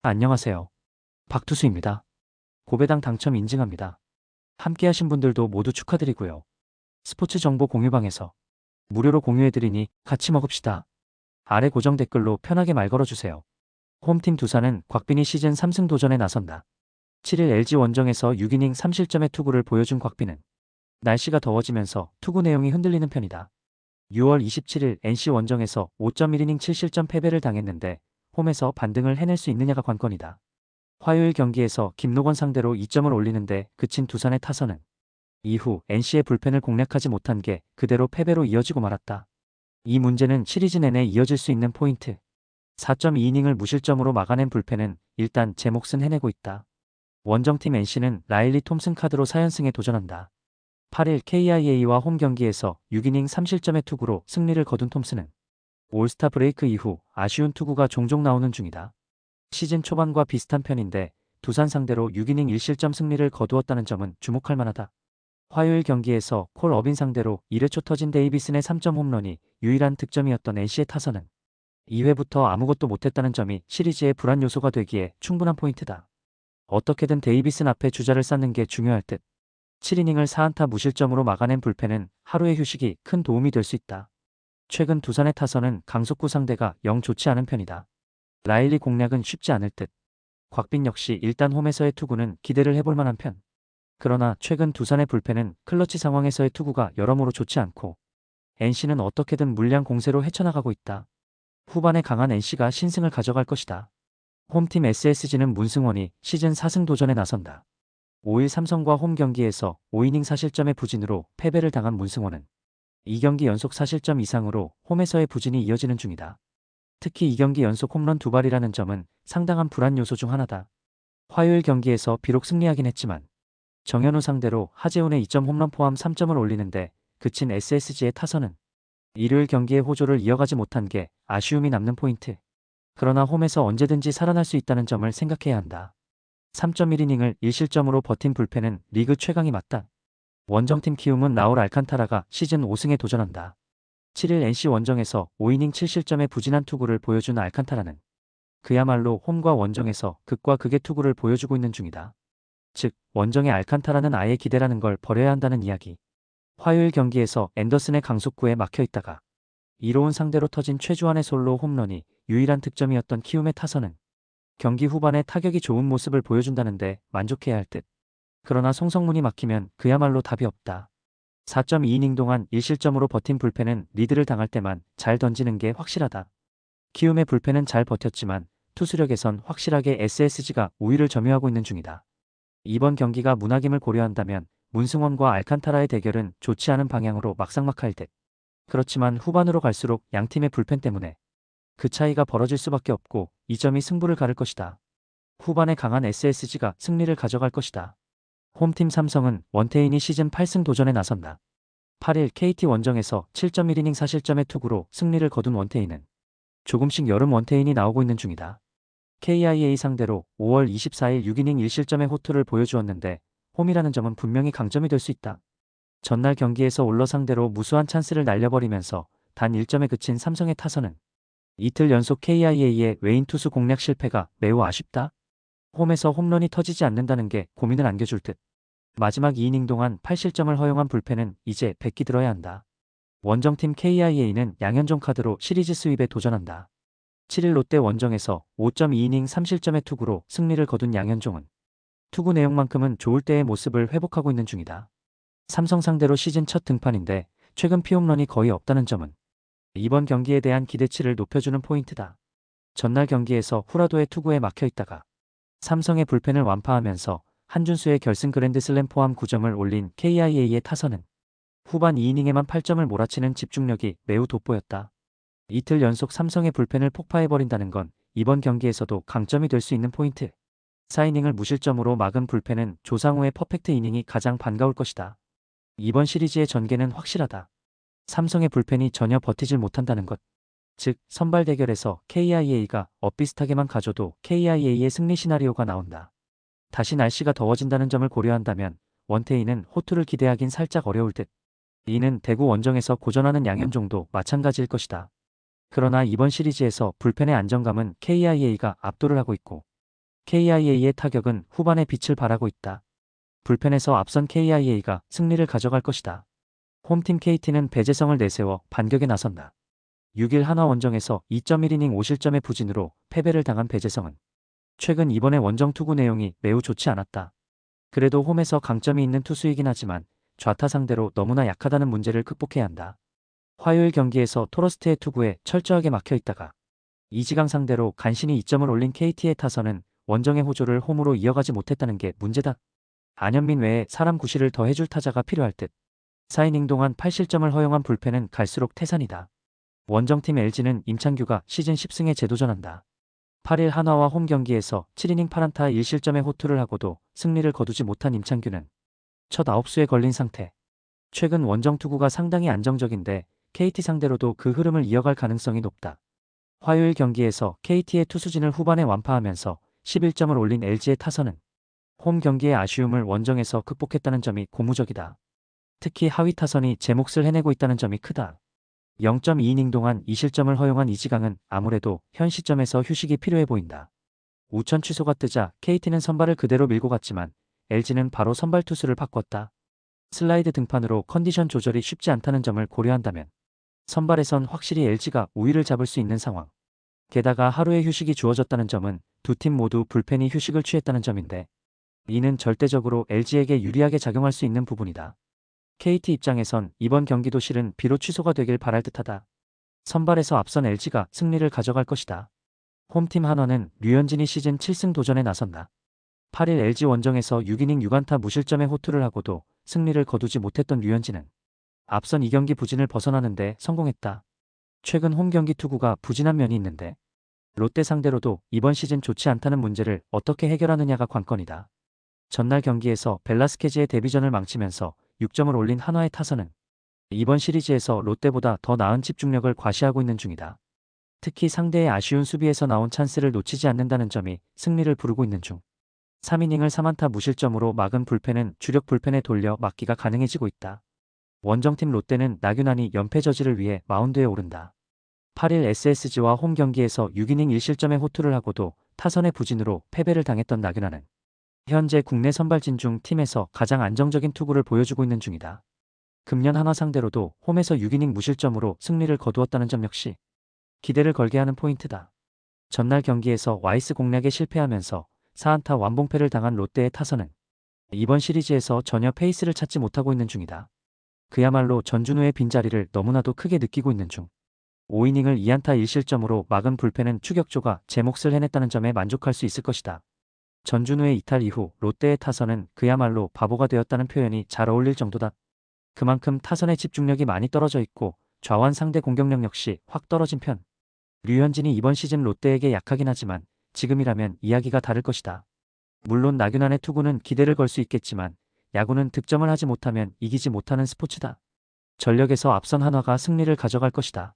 안녕하세요. 박투수입니다. 고배당 당첨 인증합니다. 함께하신 분들도 모두 축하드리고요. 스포츠 정보 공유방에서 무료로 공유해드리니 같이 먹읍시다. 아래 고정 댓글로 편하게 말 걸어주세요. 홈팀 두산은 곽빈이 시즌 3승 도전에 나선다. 7일 LG 원정에서 6이닝 3실점의 투구를 보여준 곽빈은 날씨가 더워지면서 투구 내용이 흔들리는 편이다. 6월 27일 NC 원정에서 5.1이닝 7실점 패배를 당했는데 홈에서 반등을 해낼 수 있느냐가 관건이다. 화요일 경기에서 김노건 상대로 2점을 올리는데 그친 두산의 타선은 이후 NC의 불펜을 공략하지 못한 게 그대로 패배로 이어지고 말았다. 이 문제는 시리즈 내내 이어질 수 있는 포인트. 4.2이닝을 무실점으로 막아낸 불펜은 일단 제 몫은 해내고 있다. 원정팀 NC는 라일리 톰슨 카드로 4연승에 도전한다. 8일 KIA와 홈 경기에서 6이닝 3실점의 투구로 승리를 거둔 톰슨은 올스타 브레이크 이후 아쉬운 투구가 종종 나오는 중이다. 시즌 초반과 비슷한 편인데 두산 상대로 6이닝 1실점 승리를 거두었다는 점은 주목할 만하다. 화요일 경기에서 콜 어빈 상대로 1회 초 터진 데이비슨의 3점 홈런이 유일한 득점이었던 NC의 타선은 2회부터 아무것도 못했다는 점이 시리즈의 불안 요소가 되기에 충분한 포인트다. 어떻게든 데이비슨 앞에 주자를 쌓는 게 중요할 듯. 7이닝을 4안타 무실점으로 막아낸 불펜은 하루의 휴식이 큰 도움이 될 수 있다. 최근 두산의 타선은 강속구 상대가 영 좋지 않은 편이다. 라일리 공략은 쉽지 않을 듯. 곽빈 역시 일단 홈에서의 투구는 기대를 해볼 만한 편. 그러나 최근 두산의 불펜은 클러치 상황에서의 투구가 여러모로 좋지 않고 NC는 어떻게든 물량 공세로 헤쳐나가고 있다. 후반에 강한 NC가 신승을 가져갈 것이다. 홈팀 SSG는 문승원이 시즌 4승 도전에 나선다. 5일 삼성과 홈 경기에서 5이닝 4실점의 부진으로 패배를 당한 문승원은 2경기 연속 4실점 이상으로 홈에서의 부진이 이어지는 중이다. 특히 2경기 연속 홈런 2발이라는 점은 상당한 불안 요소 중 하나다. 화요일 경기에서 비록 승리하긴 했지만 정현우 상대로 하재훈의 2점 홈런 포함 3점을 올리는데 그친 SSG의 타선은 일요일 경기의 호조를 이어가지 못한 게 아쉬움이 남는 포인트. 그러나 홈에서 언제든지 살아날 수 있다는 점을 생각해야 한다. 3.1이닝을 1실점으로 버틴 불펜은 리그 최강이 맞다. 원정팀 키움은 나올 알칸타라가 시즌 5승에 도전한다. 7일 NC 원정에서 5이닝 7실점의 부진한 투구를 보여준 알칸타라는 그야말로 홈과 원정에서 극과 극의 투구를 보여주고 있는 중이다. 즉 원정의 알칸타라는 아예 기대라는 걸 버려야 한다는 이야기. 화요일 경기에서 앤더슨의 강속구에 막혀있다가 이로운 상대로 터진 최주환의 솔로 홈런이 유일한 득점이었던 키움의 타선은 경기 후반에 타격이 좋은 모습을 보여준다는데 만족해야 할 듯. 그러나 송성문이 막히면 그야말로 답이 없다. 4.2이닝 동안 1실점으로 버틴 불펜은 리드를 당할 때만 잘 던지는 게 확실하다. 키움의 불펜은 잘 버텼지만 투수력에선 확실하게 SSG가 우위를 점유하고 있는 중이다. 이번 경기가 문학임을 고려한다면 문승원과 알칸타라의 대결은 좋지 않은 방향으로 막상막하일 듯. 그렇지만 후반으로 갈수록 양팀의 불펜 때문에 그 차이가 벌어질 수밖에 없고 이 점이 승부를 가를 것이다. 후반에 강한 SSG가 승리를 가져갈 것이다. 홈팀 삼성은 원태인이 시즌 8승 도전에 나선다. 8일 KT 원정에서 7.1이닝 4실점의 투구로 승리를 거둔 원태인은 조금씩 여름 원태인이 나오고 있는 중이다. KIA 상대로 5월 24일 6이닝 1실점의 호투를 보여주었는데 홈이라는 점은 분명히 강점이 될 수 있다. 전날 경기에서 올러 상대로 무수한 찬스를 날려버리면서 단 1점에 그친 삼성의 타선은 이틀 연속 KIA의 외인 투수 공략 실패가 매우 아쉽다. 홈에서 홈런이 터지지 않는다는 게 고민을 안겨줄 듯. 마지막 2이닝 동안 8실점을 허용한 불펜은 이제 백기 들어야 한다. 원정팀 KIA는 양현종 카드로 시리즈 스윕에 도전한다. 7일 롯데 원정에서 5.2이닝 3실점의 투구로 승리를 거둔 양현종은 투구 내용만큼은 좋을 때의 모습을 회복하고 있는 중이다. 삼성 상대로 시즌 첫 등판인데 최근 피홈런이 거의 없다는 점은 이번 경기에 대한 기대치를 높여주는 포인트다. 전날 경기에서 후라도의 투구에 막혀있다가 삼성의 불펜을 완파하면서 한준수의 결승 그랜드슬램 포함 9점을 올린 KIA의 타선은 후반 2이닝에만 8점을 몰아치는 집중력이 매우 돋보였다. 이틀 연속 삼성의 불펜을 폭파해버린다는 건 이번 경기에서도 강점이 될 수 있는 포인트. 4이닝을 무실점으로 막은 불펜은 조상우의 퍼펙트 이닝이 가장 반가울 것이다. 이번 시리즈의 전개는 확실하다. 삼성의 불펜이 전혀 버티질 못한다는 것. 즉 선발 대결에서 KIA가 엇비슷하게만 가져도 KIA의 승리 시나리오가 나온다. 다시 날씨가 더워진다는 점을 고려한다면 원태인은 호투를 기대하긴 살짝 어려울 듯. 이는 대구 원정에서 고전하는 양현종도 마찬가지일 것이다. 그러나 이번 시리즈에서 불펜의 안정감은 KIA가 압도를 하고 있고 KIA의 타격은 후반에 빛을 발하고 있다. 불펜에서 앞선 KIA가 승리를 가져갈 것이다. 홈팀 KT는 배재성을 내세워 반격에 나선다. 6일 한화 원정에서 2.1이닝 5실점의 부진으로 패배를 당한 배재성은 최근 이번에 원정 투구 내용이 매우 좋지 않았다. 그래도 홈에서 강점이 있는 투수이긴 하지만 좌타 상대로 너무나 약하다는 문제를 극복해야 한다. 화요일 경기에서 토러스트의 투구에 철저하게 막혀 있다가 이지강 상대로 간신히 2점을 올린 KT의 타선은 원정의 호조를 홈으로 이어가지 못했다는 게 문제다. 안현민 외에 사람 구실을 더 해줄 타자가 필요할 듯. 4이닝 동안 8실점을 허용한 불펜은 갈수록 태산이다. 원정팀 LG는 임창규가 시즌 10승에 재도전한다. 8일 한화와 홈 경기에서 7이닝 8안타 1실점의 호투를 하고도 승리를 거두지 못한 임창규는 첫 아홉수에 걸린 상태. 최근 원정 투구가 상당히 안정적인데 KT 상대로도 그 흐름을 이어갈 가능성이 높다. 화요일 경기에서 KT의 투수진을 후반에 완파하면서 11점을 올린 LG의 타선은 홈 경기의 아쉬움을 원정에서 극복했다는 점이 고무적이다. 특히 하위 타선이 제 몫을 해내고 있다는 점이 크다. 0.2이닝 동안 2실점을 허용한 이지강은 아무래도 현 시점에서 휴식이 필요해 보인다. 우천 취소가 뜨자 KT는 선발을 그대로 밀고 갔지만 LG는 바로 선발 투수를 바꿨다. 슬라이드 등판으로 컨디션 조절이 쉽지 않다는 점을 고려한다면 선발에선 확실히 LG가 우위를 잡을 수 있는 상황. 게다가 하루의 휴식이 주어졌다는 점은 두 팀 모두 불펜이 휴식을 취했다는 점인데 이는 절대적으로 LG에게 유리하게 작용할 수 있는 부분이다. KT 입장에선 이번 경기도 실은 비로 취소가 되길 바랄 듯하다. 선발에서 앞선 LG가 승리를 가져갈 것이다. 홈팀 한화는 류현진이 시즌 7승 도전에 나선다. 8일 LG 원정에서 6이닝 6안타 무실점의 호투를 하고도 승리를 거두지 못했던 류현진은 앞선 2경기 부진을 벗어나는데 성공했다. 최근 홈 경기 투구가 부진한 면이 있는데 롯데 상대로도 이번 시즌 좋지 않다는 문제를 어떻게 해결하느냐가 관건이다. 전날 경기에서 벨라스케즈의 데뷔전을 망치면서 6점을 올린 한화의 타선은 이번 시리즈에서 롯데보다 더 나은 집중력을 과시하고 있는 중이다. 특히 상대의 아쉬운 수비에서 나온 찬스를 놓치지 않는다는 점이 승리를 부르고 있는 중. 3이닝을 3안타 무실점으로 막은 불펜은 주력 불펜에 돌려 막기가 가능해지고 있다. 원정팀 롯데는 나균안이 연패 저지를 위해 마운드에 오른다. 8일 SSG와 홈 경기에서 6이닝 1실점의 호투를 하고도 타선의 부진으로 패배를 당했던 나균안은 현재 국내 선발진 중 팀에서 가장 안정적인 투구를 보여주고 있는 중이다. 금년 한화 상대로도 홈에서 6이닝 무실점으로 승리를 거두었다는 점 역시 기대를 걸게 하는 포인트다. 전날 경기에서 와이스 공략에 실패하면서 4안타 완봉패를 당한 롯데의 타선은 이번 시리즈에서 전혀 페이스를 찾지 못하고 있는 중이다. 그야말로 전준우의 빈자리를 너무나도 크게 느끼고 있는 중. 5이닝을 2안타 1실점으로 막은 불펜은 추격조가 제 몫을 해냈다는 점에 만족할 수 있을 것이다. 전준우의 이탈 이후 롯데의 타선은 그야말로 바보가 되었다는 표현이 잘 어울릴 정도다. 그만큼 타선의 집중력이 많이 떨어져 있고 좌완 상대 공격력 역시 확 떨어진 편. 류현진이 이번 시즌 롯데에게 약하긴 하지만 지금이라면 이야기가 다를 것이다. 물론 나균안의 투구는 기대를 걸 수 있겠지만 야구는 득점을 하지 못하면 이기지 못하는 스포츠다. 전력에서 앞선 한화가 승리를 가져갈 것이다.